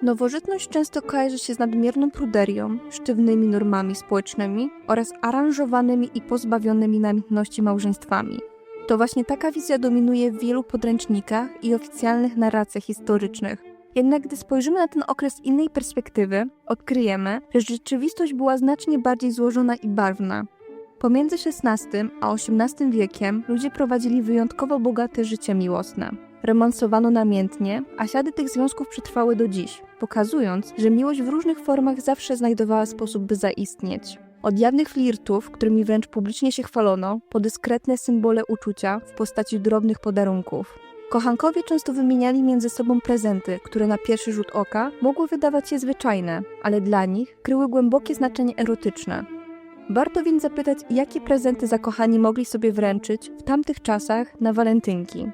Nowożytność często kojarzy się z nadmierną pruderią, sztywnymi normami społecznymi oraz aranżowanymi i pozbawionymi namiętności małżeństwami. To właśnie taka wizja dominuje w wielu podręcznikach i oficjalnych narracjach historycznych. Jednak gdy spojrzymy na ten okres z innej perspektywy, odkryjemy, że rzeczywistość była znacznie bardziej złożona i barwna. Pomiędzy XVI a XVIII wiekiem ludzie prowadzili wyjątkowo bogate życie miłosne. Romansowano namiętnie, a ślady tych związków przetrwały do dziś, pokazując, że miłość w różnych formach zawsze znajdowała sposób, by zaistnieć. Od jawnych flirtów, którymi wręcz publicznie się chwalono, po dyskretne symbole uczucia w postaci drobnych podarunków. Kochankowie często wymieniali między sobą prezenty, które na pierwszy rzut oka mogły wydawać się zwyczajne, ale dla nich kryły głębokie znaczenie erotyczne. Warto więc zapytać, jakie prezenty zakochani mogli sobie wręczyć w tamtych czasach na walentynki.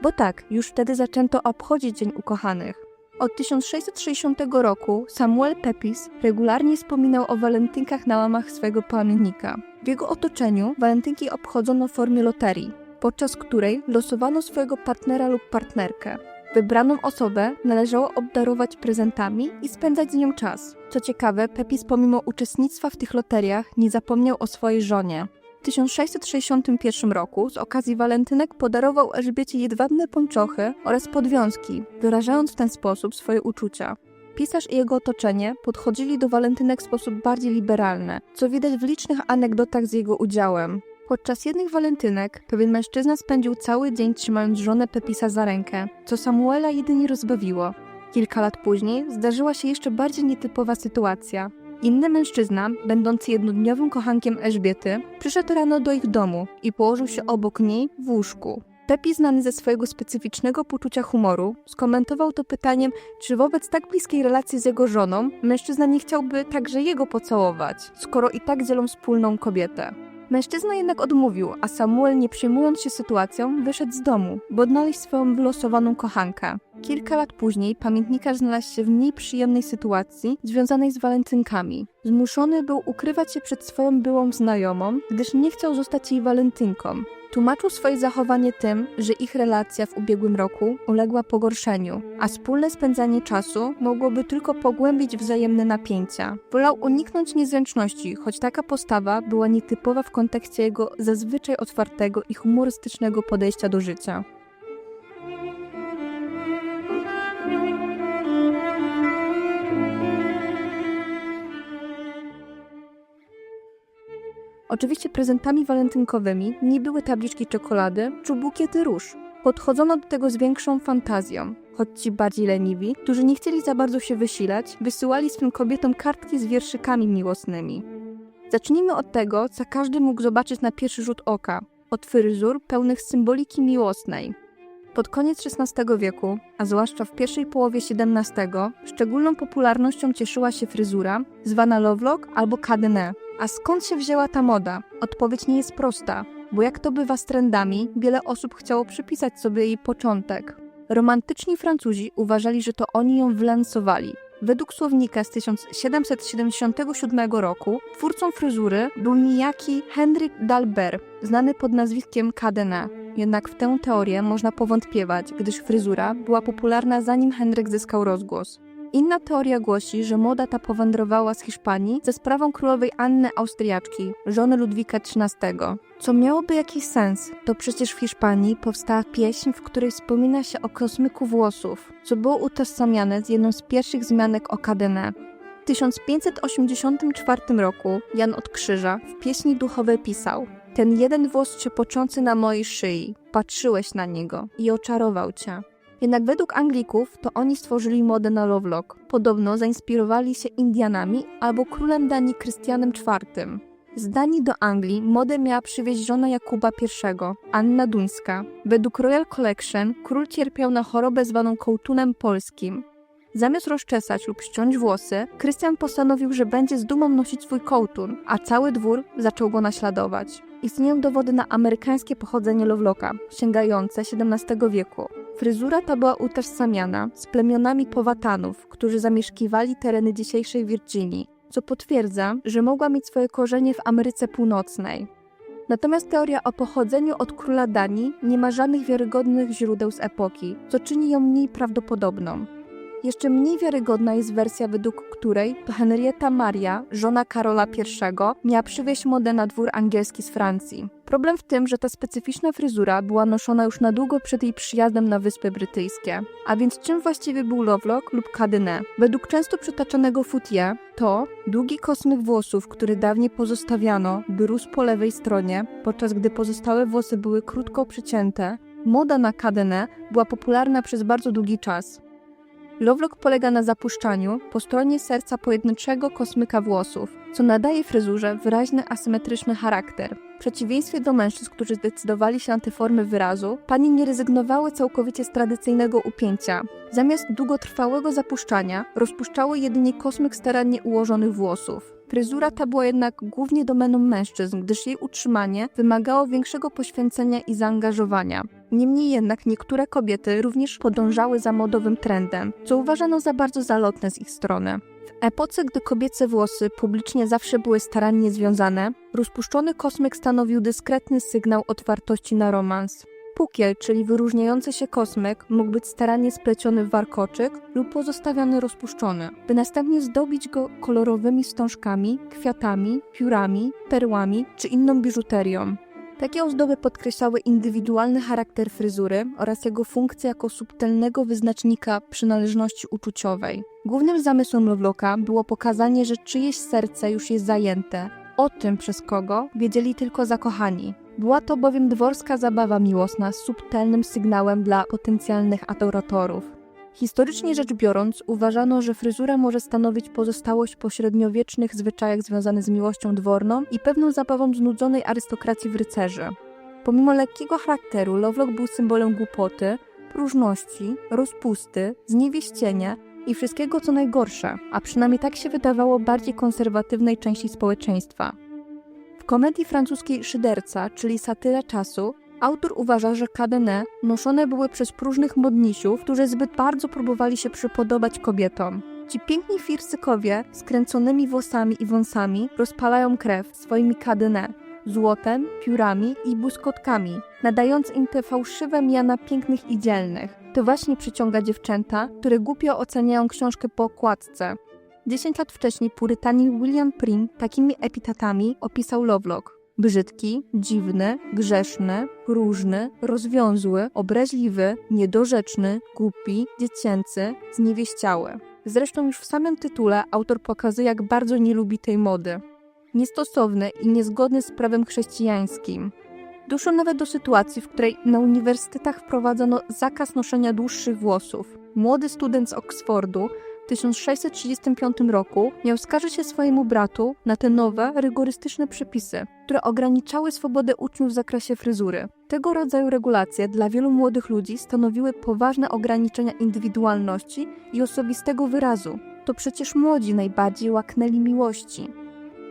Bo tak, już wtedy zaczęto obchodzić Dzień Ukochanych. Od 1660 roku Samuel Pepys regularnie wspominał o walentynkach na łamach swego pamiętnika. W jego otoczeniu walentynki obchodzono w formie loterii, podczas której losowano swojego partnera lub partnerkę. Wybraną osobę należało obdarować prezentami i spędzać z nią czas. Co ciekawe, Pepys pomimo uczestnictwa w tych loteriach nie zapomniał o swojej żonie. W 1661 roku z okazji walentynek podarował Elżbiecie jedwabne pończochy oraz podwiązki, wyrażając w ten sposób swoje uczucia. Pisarz i jego otoczenie podchodzili do walentynek w sposób bardziej liberalny, co widać w licznych anegdotach z jego udziałem. Podczas jednych walentynek pewien mężczyzna spędził cały dzień trzymając żonę Pepisa za rękę, co Samuela jedynie rozbawiło. Kilka lat później zdarzyła się jeszcze bardziej nietypowa sytuacja. Inny mężczyzna, będący jednodniowym kochankiem Elżbiety, przyszedł rano do ich domu i położył się obok niej w łóżku. Pepys, znany ze swojego specyficznego poczucia humoru, skomentował to pytaniem, czy wobec tak bliskiej relacji z jego żoną mężczyzna nie chciałby także jego pocałować, skoro i tak dzielą wspólną kobietę. Mężczyzna jednak odmówił, a Samuel, nie przejmując się sytuacją, wyszedł z domu, by odnaleźć swoją wylosowaną kochankę. Kilka lat później pamiętnikarz znalazł się w mniej przyjemnej sytuacji związanej z walentynkami. Zmuszony był ukrywać się przed swoją byłą znajomą, gdyż nie chciał zostać jej walentynką. Tłumaczył swoje zachowanie tym, że ich relacja w ubiegłym roku uległa pogorszeniu, a wspólne spędzanie czasu mogłoby tylko pogłębić wzajemne napięcia. Wolał uniknąć niezręczności, choć taka postawa była nietypowa w kontekście jego zazwyczaj otwartego i humorystycznego podejścia do życia. Oczywiście prezentami walentynkowymi nie były tabliczki czekolady czy bukiety róż. Podchodzono do tego z większą fantazją, choć ci bardziej leniwi, którzy nie chcieli za bardzo się wysilać, wysyłali swym kobietom kartki z wierszykami miłosnymi. Zacznijmy od tego, co każdy mógł zobaczyć na pierwszy rzut oka, od fryzur pełnych symboliki miłosnej. Pod koniec XVI wieku, a zwłaszcza w pierwszej połowie XVII, szczególną popularnością cieszyła się fryzura zwana lovelock albo cadenet. A skąd się wzięła ta moda? Odpowiedź nie jest prosta, bo jak to bywa z trendami, wiele osób chciało przypisać sobie jej początek. Romantyczni Francuzi uważali, że to oni ją wylansowali. Według słownika z 1777 roku twórcą fryzury był niejaki Henryk d'Albert, znany pod nazwiskiem cadenet. Jednak w tę teorię można powątpiewać, gdyż fryzura była popularna zanim Henryk zyskał rozgłos. Inna teoria głosi, że moda ta powędrowała z Hiszpanii za sprawą królowej Anny Austriaczki, żony Ludwika XIII. Co miałoby jakiś sens, to przecież w Hiszpanii powstała pieśń, w której wspomina się o kosmyku włosów, co było utożsamiane z jedną z pierwszych wzmianek o cadenet. W 1584 roku Jan od Krzyża w pieśni duchowej pisał: ten jeden włos trzepoczący na mojej szyi, patrzyłeś na niego i oczarował cię. Jednak według Anglików to oni stworzyli modę na lovelock. Podobno zainspirowali się Indianami albo królem Danii Krystianem IV. Z Danii do Anglii modę miała przywieźć żona Jakuba I, Anna Duńska. Według Royal Collection król cierpiał na chorobę zwaną kołtunem polskim. Zamiast rozczesać lub ściąć włosy, Krystian postanowił, że będzie z dumą nosić swój kołtun, a cały dwór zaczął go naśladować. Istnieją dowody na amerykańskie pochodzenie lovelocka, sięgające XVII wieku. Fryzura ta była utożsamiana z plemionami Powatanów, którzy zamieszkiwali tereny dzisiejszej Virginii, co potwierdza, że mogła mieć swoje korzenie w Ameryce Północnej. Natomiast teoria o pochodzeniu od króla Danii nie ma żadnych wiarygodnych źródeł z epoki, co czyni ją mniej prawdopodobną. Jeszcze mniej wiarygodna jest wersja, według której to Henrietta Maria, żona Karola I, miała przywieźć modę na dwór angielski z Francji. Problem w tym, że ta specyficzna fryzura była noszona już na długo przed jej przyjazdem na Wyspy Brytyjskie. A więc czym właściwie był Lovelock lub Cadenet? Według często przytaczanego Foutier to długi kosmyk włosów, który dawniej pozostawiano, by rósł po lewej stronie, podczas gdy pozostałe włosy były krótko przycięte. Moda na Cadenet była popularna przez bardzo długi czas. Lovelock polega na zapuszczaniu po stronie serca pojedynczego kosmyka włosów, co nadaje fryzurze wyraźny asymetryczny charakter. W przeciwieństwie do mężczyzn, którzy zdecydowali się na te formy wyrazu, panie nie rezygnowały całkowicie z tradycyjnego upięcia. Zamiast długotrwałego zapuszczania, rozpuszczały jedynie kosmyk starannie ułożonych włosów. Fryzura ta była jednak głównie domeną mężczyzn, gdyż jej utrzymanie wymagało większego poświęcenia i zaangażowania. Niemniej jednak niektóre kobiety również podążały za modowym trendem, co uważano za bardzo zalotne z ich strony. W epoce, gdy kobiece włosy publicznie zawsze były starannie związane, rozpuszczony kosmyk stanowił dyskretny sygnał otwartości na romans. Pukiel, czyli wyróżniający się kosmyk, mógł być starannie spleciony w warkoczyk lub pozostawiony rozpuszczony, by następnie zdobić go kolorowymi wstążkami, kwiatami, piórami, perłami czy inną biżuterią. Takie ozdoby podkreślały indywidualny charakter fryzury oraz jego funkcję jako subtelnego wyznacznika przynależności uczuciowej. Głównym zamysłem Lovelocka było pokazanie, że czyjeś serce już jest zajęte. O tym, przez kogo, wiedzieli tylko zakochani. Była to bowiem dworska zabawa miłosna z subtelnym sygnałem dla potencjalnych adoratorów. Historycznie rzecz biorąc, uważano, że fryzura może stanowić pozostałość po średniowiecznych zwyczajach związanych z miłością dworną i pewną zabawą znudzonej arystokracji w rycerzy. Pomimo lekkiego charakteru, Lovelock był symbolem głupoty, próżności, rozpusty, zniewieścienia i wszystkiego co najgorsze, a przynajmniej tak się wydawało bardziej konserwatywnej części społeczeństwa. W komedii francuskiej Szyderca, czyli satyra czasu, autor uważa, że Cadenet noszone były przez próżnych modnisiów, którzy zbyt bardzo próbowali się przypodobać kobietom. Ci piękni firsykowie z kręconymi włosami i wąsami rozpalają krew swoimi Cadenet, złotem, piórami i błyskotkami, nadając im te fałszywe miana pięknych i dzielnych. To właśnie przyciąga dziewczęta, które głupio oceniają książkę po okładce. 10 lat wcześniej purytanin William Prynne takimi epitetami opisał Lovelock: brzydki, dziwny, grzeszny, próżny, rozwiązły, obraźliwy, niedorzeczny, głupi, dziecięcy, zniewieściały. Zresztą już w samym tytule autor pokazuje, jak bardzo nie lubi tej mody. Niestosowny i niezgodny z prawem chrześcijańskim. Doszło nawet do sytuacji, w której na uniwersytetach wprowadzono zakaz noszenia dłuższych włosów. Młody student z Oksfordu w 1635 roku miał skarżyć się swojemu bratu na te nowe, rygorystyczne przepisy, które ograniczały swobodę uczniów w zakresie fryzury. Tego rodzaju regulacje dla wielu młodych ludzi stanowiły poważne ograniczenia indywidualności i osobistego wyrazu. To przecież młodzi najbardziej łaknęli miłości.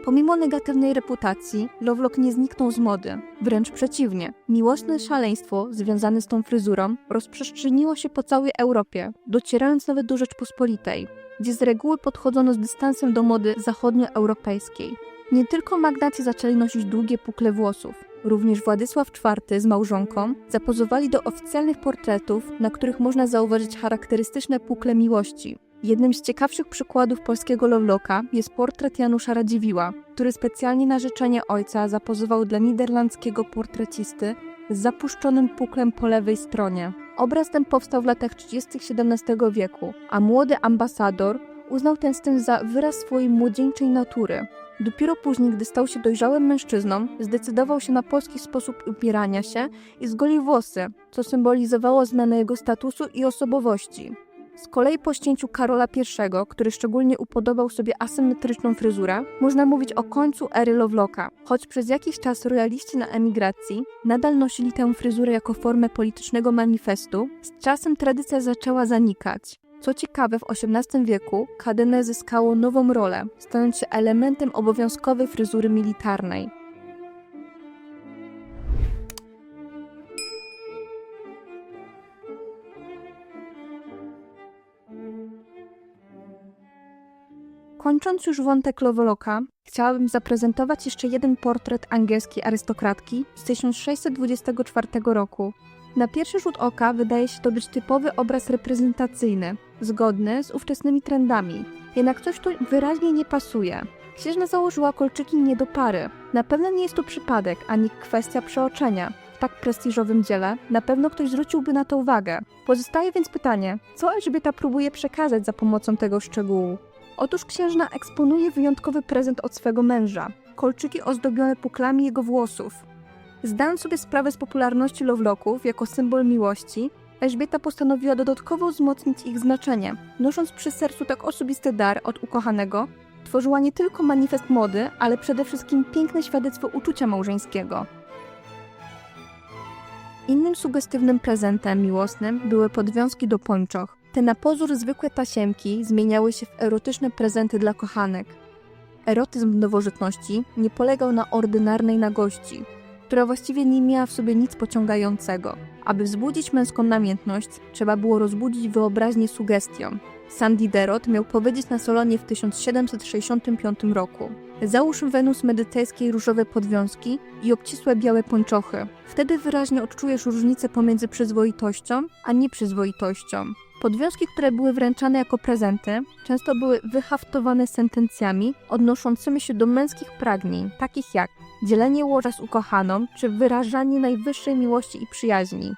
Pomimo negatywnej reputacji, Lovelock nie zniknął z mody. Wręcz przeciwnie. Miłosne szaleństwo związane z tą fryzurą rozprzestrzeniło się po całej Europie, docierając nawet do Rzeczpospolitej, gdzie z reguły podchodzono z dystansem do mody zachodnioeuropejskiej. Nie tylko magnaci zaczęli nosić długie pukle włosów. Również Władysław IV z małżonką zapozowali do oficjalnych portretów, na których można zauważyć charakterystyczne pukle miłości. Jednym z ciekawszych przykładów polskiego Lovelocka jest portret Janusza Radziwiłła, który specjalnie na życzenie ojca zapozował dla niderlandzkiego portrecisty z zapuszczonym puklem po lewej stronie. Obraz ten powstał w latach 30. XVII wieku, a młody ambasador uznał ten styl za wyraz swojej młodzieńczej natury. Dopiero później, gdy stał się dojrzałym mężczyzną, zdecydował się na polski sposób ubierania się i zgolił włosy, co symbolizowało zmianę jego statusu i osobowości. Z kolei po ścięciu Karola I, który szczególnie upodobał sobie asymetryczną fryzurę, można mówić o końcu ery Lovelocka. Choć przez jakiś czas rojaliści na emigracji nadal nosili tę fryzurę jako formę politycznego manifestu, z czasem tradycja zaczęła zanikać. Co ciekawe, w XVIII wieku Cadenet zyskało nową rolę, stając się elementem obowiązkowej fryzury militarnej. Kończąc już wątek Lovelocka, chciałabym zaprezentować jeszcze jeden portret angielskiej arystokratki z 1624 roku. Na pierwszy rzut oka wydaje się to być typowy obraz reprezentacyjny, zgodny z ówczesnymi trendami. Jednak coś tu wyraźnie nie pasuje. Księżna założyła kolczyki nie do pary. Na pewno nie jest to przypadek, ani kwestia przeoczenia. W tak prestiżowym dziele na pewno ktoś zwróciłby na to uwagę. Pozostaje więc pytanie, co Elżbieta próbuje przekazać za pomocą tego szczegółu? Otóż księżna eksponuje wyjątkowy prezent od swego męża. Kolczyki ozdobione puklami jego włosów. Zdając sobie sprawę z popularności Lovelocków jako symbol miłości, Elżbieta postanowiła dodatkowo wzmocnić ich znaczenie. Nosząc przy sercu tak osobisty dar od ukochanego, tworzyła nie tylko manifest mody, ale przede wszystkim piękne świadectwo uczucia małżeńskiego. Innym sugestywnym prezentem miłosnym były podwiązki do pończoch. Te na pozór zwykłe tasiemki zmieniały się w erotyczne prezenty dla kochanek. Erotyzm w nowożytności nie polegał na ordynarnej nagości, która właściwie nie miała w sobie nic pociągającego. Aby wzbudzić męską namiętność, trzeba było rozbudzić wyobraźnię sugestią. Sam Diderot miał powiedzieć na Solonie w 1765 roku: załóż Wenus medycejskiej różowe podwiązki i obcisłe białe pończochy. Wtedy wyraźnie odczujesz różnicę pomiędzy przyzwoitością a nieprzyzwoitością. Podwiązki, które były wręczane jako prezenty, często były wyhaftowane sentencjami odnoszącymi się do męskich pragnień, takich jak dzielenie łoża z ukochaną czy wyrażanie najwyższej miłości i przyjaźni.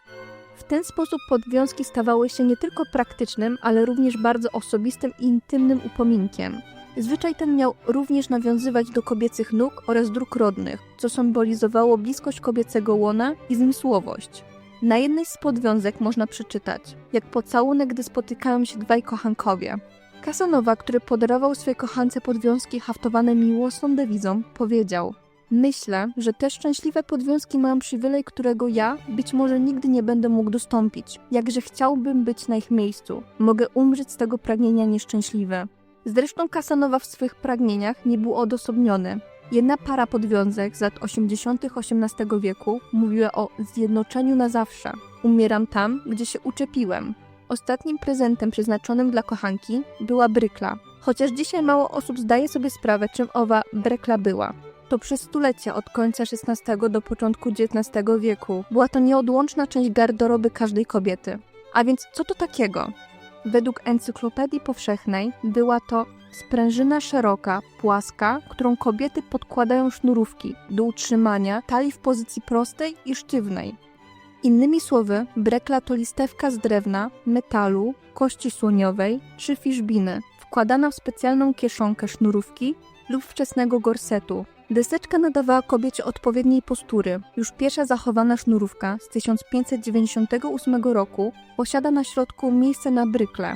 W ten sposób podwiązki stawały się nie tylko praktycznym, ale również bardzo osobistym i intymnym upominkiem. Zwyczaj ten miał również nawiązywać do kobiecych nóg oraz dróg rodnych, co symbolizowało bliskość kobiecego łona i zmysłowość. Na jednej z podwiązek można przeczytać, jak pocałunek, gdy spotykają się dwaj kochankowie. Casanova, który podarował swej kochance podwiązki haftowane miłosną dewizą, powiedział: myślę, że te szczęśliwe podwiązki mają przywilej, którego ja być może nigdy nie będę mógł dostąpić. Jakże chciałbym być na ich miejscu. Mogę umrzeć z tego pragnienia nieszczęśliwy. Zresztą Casanova w swych pragnieniach nie był odosobniony. Jedna para podwiązek z lat 80. XVIII wieku mówiła o zjednoczeniu na zawsze. Umieram tam, gdzie się uczepiłem. Ostatnim prezentem przeznaczonym dla kochanki była brykla. Chociaż dzisiaj mało osób zdaje sobie sprawę, czym owa brykla była. To przez stulecia od końca XVI do początku XIX wieku była to nieodłączna część garderoby każdej kobiety. A więc co to takiego? Według Encyklopedii Powszechnej była to sprężyna szeroka, płaska, którą kobiety podkładają sznurówki do utrzymania talii w pozycji prostej i sztywnej. Innymi słowy, brekla to listewka z drewna, metalu, kości słoniowej czy fiszbiny, wkładana w specjalną kieszonkę sznurówki lub wczesnego gorsetu. Deseczka nadawała kobiecie odpowiedniej postury. Już pierwsza zachowana sznurówka z 1598 roku posiada na środku miejsce na brykle.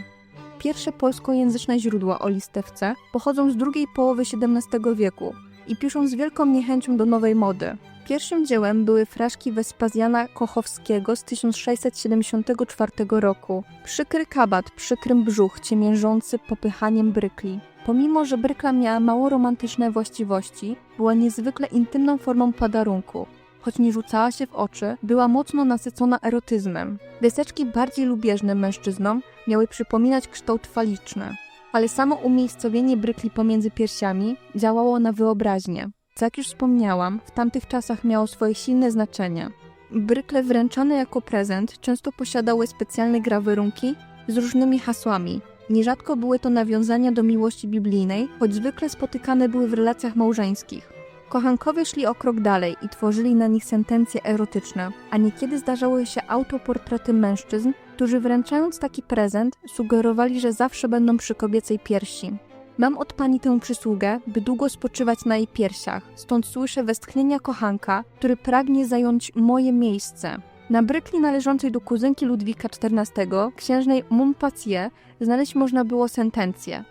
Pierwsze polskojęzyczne źródła o listewce pochodzą z drugiej połowy XVII wieku i piszą z wielką niechęcią do nowej mody. Pierwszym dziełem były fraszki Wespazjana Kochowskiego z 1674 roku. Przykry kabat, przykrym brzuch ciemiężący popychaniem brykli. Pomimo, że brykla miała mało romantyczne właściwości, była niezwykle intymną formą podarunku. Choć nie rzucała się w oczy, była mocno nasycona erotyzmem. Deseczki bardziej lubieżnym mężczyznom miały przypominać kształt faliczny, ale samo umiejscowienie brykli pomiędzy piersiami działało na wyobraźnię. Co jak już wspomniałam, w tamtych czasach miało swoje silne znaczenie. Brykle wręczane jako prezent często posiadały specjalne grawyrunki z różnymi hasłami. Nierzadko były to nawiązania do miłości biblijnej, choć zwykle spotykane były w relacjach małżeńskich. Kochankowie szli o krok dalej i tworzyli na nich sentencje erotyczne, a niekiedy zdarzały się autoportrety mężczyzn, którzy wręczając taki prezent sugerowali, że zawsze będą przy kobiecej piersi. Mam od pani tę przysługę, by długo spoczywać na jej piersiach, stąd słyszę westchnienia kochanka, który pragnie zająć moje miejsce. Na brykli należącej do kuzynki Ludwika XIV, księżnej Montpensier, znaleźć można było sentencję: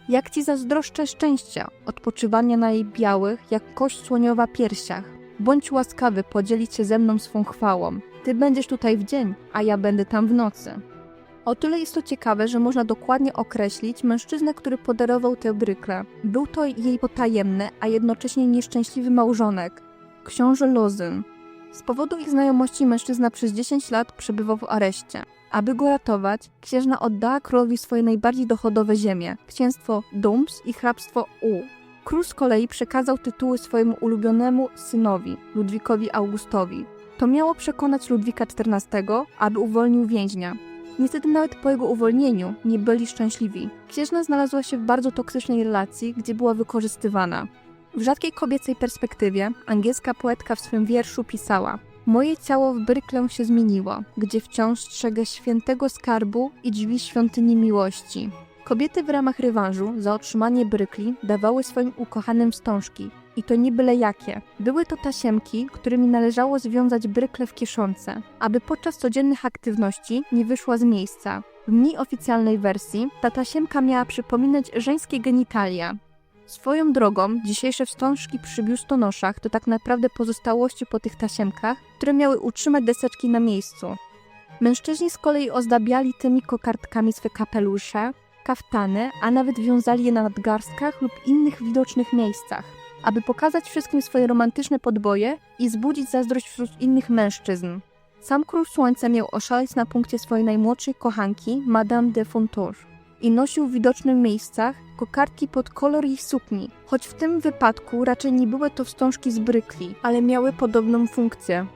jak ci zazdroszczę szczęścia, odpoczywania na jej białych, jak kość słoniowa piersiach. Bądź łaskawy podzielić się ze mną swą chwałą. Ty będziesz tutaj w dzień, a ja będę tam w nocy. O tyle jest to ciekawe, że można dokładnie określić mężczyznę, który podarował tę brykle. Był to jej potajemny, a jednocześnie nieszczęśliwy małżonek, książę Lozyn. Z powodu ich znajomości mężczyzna przez 10 lat przebywał w areszcie. Aby go ratować, księżna oddała królowi swoje najbardziej dochodowe ziemie, księstwo Dombes i hrabstwo U. Król z kolei przekazał tytuły swojemu ulubionemu synowi, Ludwikowi Augustowi. To miało przekonać Ludwika XIV, aby uwolnił więźnia. Niestety nawet po jego uwolnieniu nie byli szczęśliwi. Księżna znalazła się w bardzo toksycznej relacji, gdzie była wykorzystywana. W rzadkiej kobiecej perspektywie angielska poetka w swym wierszu pisała: moje ciało w Bryklę się zmieniło, gdzie wciąż strzegę świętego skarbu i drzwi świątyni miłości. Kobiety w ramach rewanżu za otrzymanie brykli dawały swoim ukochanym wstążki. I to nie byle jakie. Były to tasiemki, którymi należało związać brykle w kieszonce, aby podczas codziennych aktywności nie wyszła z miejsca. W mniej oficjalnej wersji ta tasiemka miała przypominać żeńskie genitalia. Swoją drogą, dzisiejsze wstążki przy biustonoszach to tak naprawdę pozostałości po tych tasiemkach, które miały utrzymać deseczki na miejscu. Mężczyźni z kolei ozdabiali tymi kokardkami swe kapelusze, kaftany, a nawet wiązali je na nadgarstkach lub innych widocznych miejscach, aby pokazać wszystkim swoje romantyczne podboje i wzbudzić zazdrość wśród innych mężczyzn. Sam Król Słońca miał oszaleć na punkcie swojej najmłodszej kochanki, Madame de Fontour, i nosił w widocznych miejscach kokardki pod kolor jej sukni, choć w tym wypadku raczej nie były to wstążki z brykli, ale miały podobną funkcję.